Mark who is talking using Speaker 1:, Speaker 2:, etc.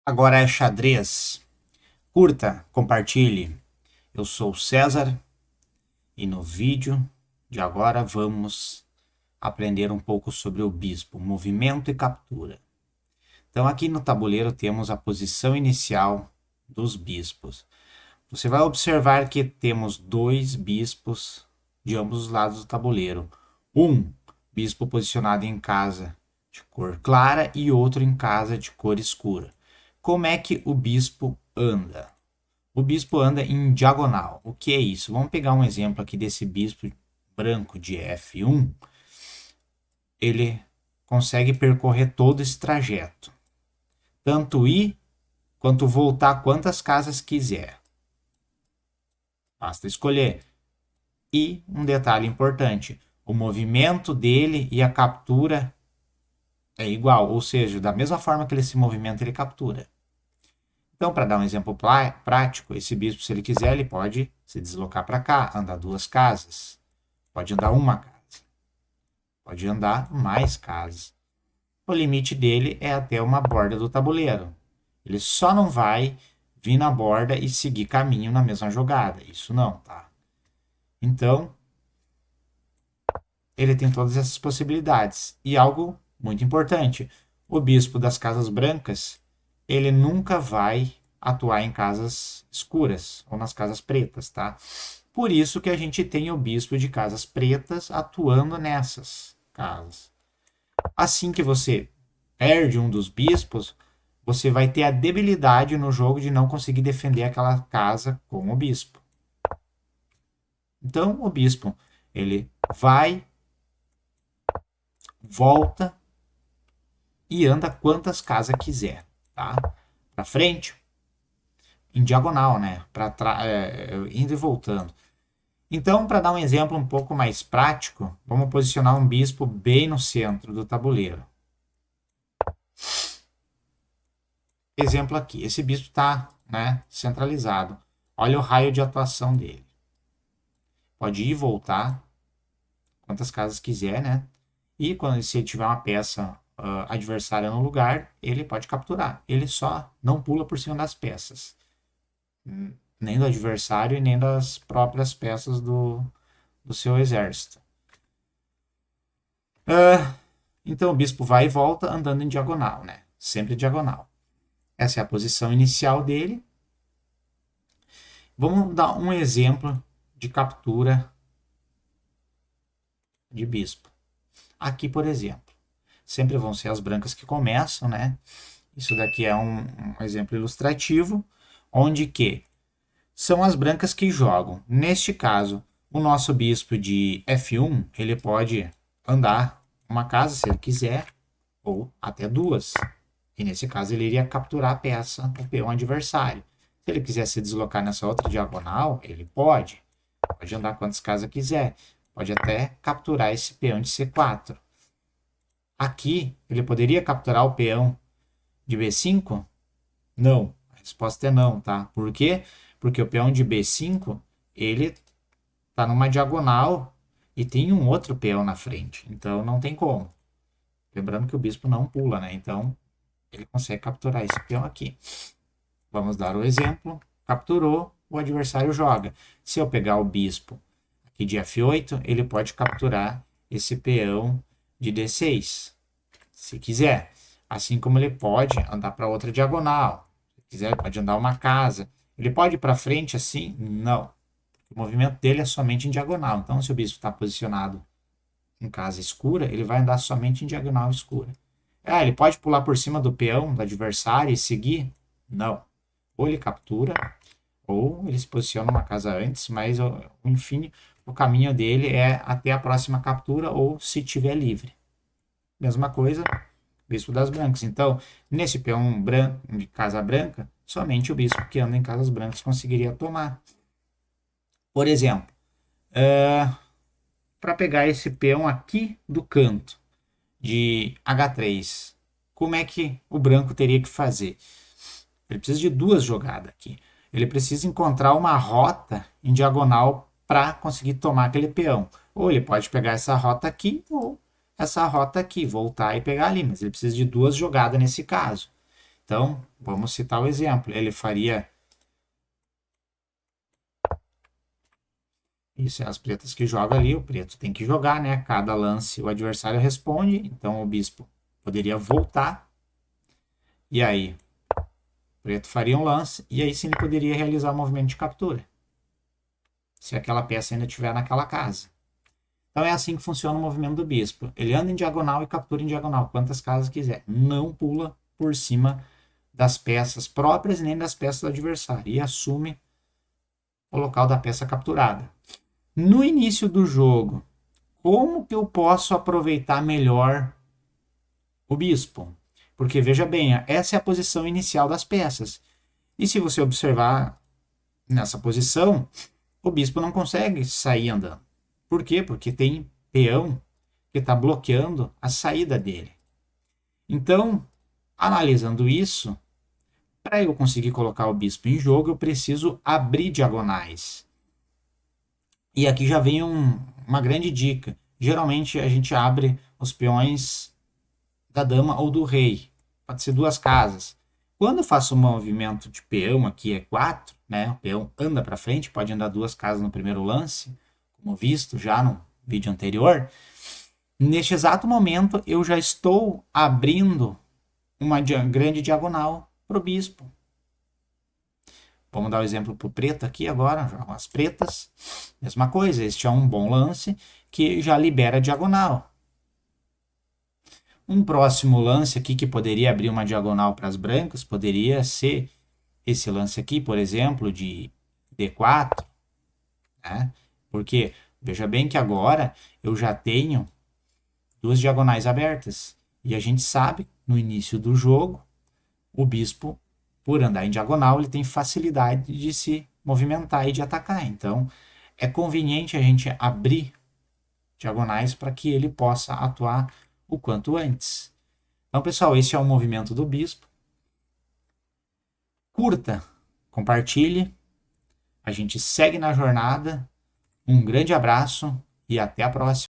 Speaker 1: Agora é xadrez. Curta, compartilhe. Eu sou o César e no vídeo de agora vamos aprender um pouco sobre o bispo, movimento e captura. Então aqui no tabuleiro temos a posição inicial dos bispos. Você vai observar que temos dois bispos de ambos os lados do tabuleiro. Um bispo posicionado em casa de cor clara e outro em casa de cor escura. Como é que o bispo anda? O bispo anda em diagonal. O que é isso? Vamos pegar um exemplo aqui desse bispo branco de F1. Ele consegue percorrer todo esse trajeto. Tanto ir quanto voltar quantas casas quiser. Basta escolher. E um detalhe importante: o movimento dele e a captura é igual, ou seja, da mesma forma que ele se movimenta, ele captura. Então, para dar um exemplo prático, esse bispo, se ele quiser, ele pode se deslocar para cá, andar duas casas, pode andar uma casa, pode andar mais casas. O limite dele é até uma borda do tabuleiro. Ele só não vai vir na borda e seguir caminho na mesma jogada. Isso não, tá? Então, ele tem todas essas possibilidades. E algo muito importante, o bispo das casas brancas, ele nunca vai atuar em casas escuras ou nas casas pretas, tá? Por isso que a gente tem o bispo de casas pretas atuando nessas casas. Assim que você perde um dos bispos, você vai ter a debilidade no jogo de não conseguir defender aquela casa com o bispo. Então, o bispo, ele vai, volta e anda quantas casas quiser, tá? Para frente, em diagonal, né? Indo e voltando. Então, para dar um exemplo um pouco mais prático, vamos posicionar um bispo bem no centro do tabuleiro. Exemplo aqui, esse bispo está, né, centralizado. Olha o raio de atuação dele. Pode ir e voltar quantas casas quiser, né? E quando se ele tiver uma peça adversária no lugar, ele pode capturar. Ele só não pula por cima das peças. Nem do adversário e nem das próprias peças do seu exército. Então o bispo vai e volta andando em diagonal, né? Sempre diagonal. Essa é a posição inicial dele. Vamos dar um exemplo de captura de bispo. Aqui, por exemplo, sempre vão ser as brancas que começam, né? Isso daqui é um exemplo ilustrativo, onde que são as brancas que jogam. Neste caso, o nosso bispo de F1, ele pode andar uma casa se ele quiser, ou até duas. E nesse caso ele iria capturar a peça, o peão adversário. Se ele quiser se deslocar nessa outra diagonal, ele pode. Pode andar quantas casas quiser. Pode até capturar esse peão de C4. Aqui, ele poderia capturar o peão de B5? Não. A resposta é não, tá? Por quê? Porque o peão de B5, ele está numa diagonal e tem um outro peão na frente. Então, não tem como. Lembrando que o bispo não pula, né? Então, ele consegue capturar esse peão aqui. Vamos dar o exemplo. Capturou, o adversário joga. Se eu pegar o bispo aqui de F8, ele pode capturar esse peão de D6, se quiser. Assim como ele pode andar para outra diagonal. Se quiser, ele pode andar uma casa. Ele pode ir para frente assim? Não. O movimento dele é somente em diagonal. Então, se o bispo está posicionado em casa escura, ele vai andar somente em diagonal escura. Ele pode pular por cima do peão do adversário e seguir? Não. Ou ele captura, ou ele se posiciona uma casa antes, mas, enfim, o caminho dele é até a próxima captura ou se tiver livre. Mesma coisa, bispo das brancas. Então, nesse peão branco, de casa branca, somente o bispo que anda em casas brancas conseguiria tomar. Por exemplo, para pegar esse peão aqui do canto de H3, como é que o branco teria que fazer? Ele precisa de duas jogadas aqui. Ele precisa encontrar uma rota em diagonal para conseguir tomar aquele peão. Ou ele pode pegar essa rota aqui, ou essa rota aqui, voltar e pegar ali. Mas ele precisa de duas jogadas nesse caso. Então, vamos citar o exemplo. Ele faria... Isso é as pretas que jogam ali, o preto tem que jogar, né? Cada lance o adversário responde, então o bispo poderia voltar, e aí o preto faria um lance, e aí sim ele poderia realizar o movimento de captura, se aquela peça ainda estiver naquela casa. Então é assim que funciona o movimento do bispo. Ele anda em diagonal e captura em diagonal, quantas casas quiser. Não pula por cima das peças próprias nem das peças do adversário, e assume o local da peça capturada. No início do jogo, como que eu posso aproveitar melhor o bispo? Porque veja bem, essa é a posição inicial das peças. E se você observar nessa posição, o bispo não consegue sair andando. Por quê? Porque tem peão que está bloqueando a saída dele. Então, analisando isso, para eu conseguir colocar o bispo em jogo, eu preciso abrir diagonais. E aqui já vem uma grande dica. Geralmente a gente abre os peões da dama ou do rei. Pode ser duas casas. Quando eu faço um movimento de peão aqui é 4, né? O peão anda para frente, pode andar duas casas no primeiro lance, como visto já no vídeo anterior. Neste exato momento eu já estou abrindo uma grande diagonal para o bispo. Vamos dar o exemplo para o preto aqui agora, jogam as pretas. Mesma coisa, este é um bom lance que já libera a diagonal. Um próximo lance aqui que poderia abrir uma diagonal para as brancas poderia ser esse lance aqui, por exemplo, de D4, né? Porque veja bem que agora eu já tenho duas diagonais abertas e a gente sabe no início do jogo o bispo, por andar em diagonal, ele tem facilidade de se movimentar e de atacar. Então é conveniente a gente abrir diagonais para que ele possa atuar o quanto antes. Então, pessoal, esse é o movimento do bispo. Curta, compartilhe. A gente segue na jornada. Um grande abraço e até a próxima.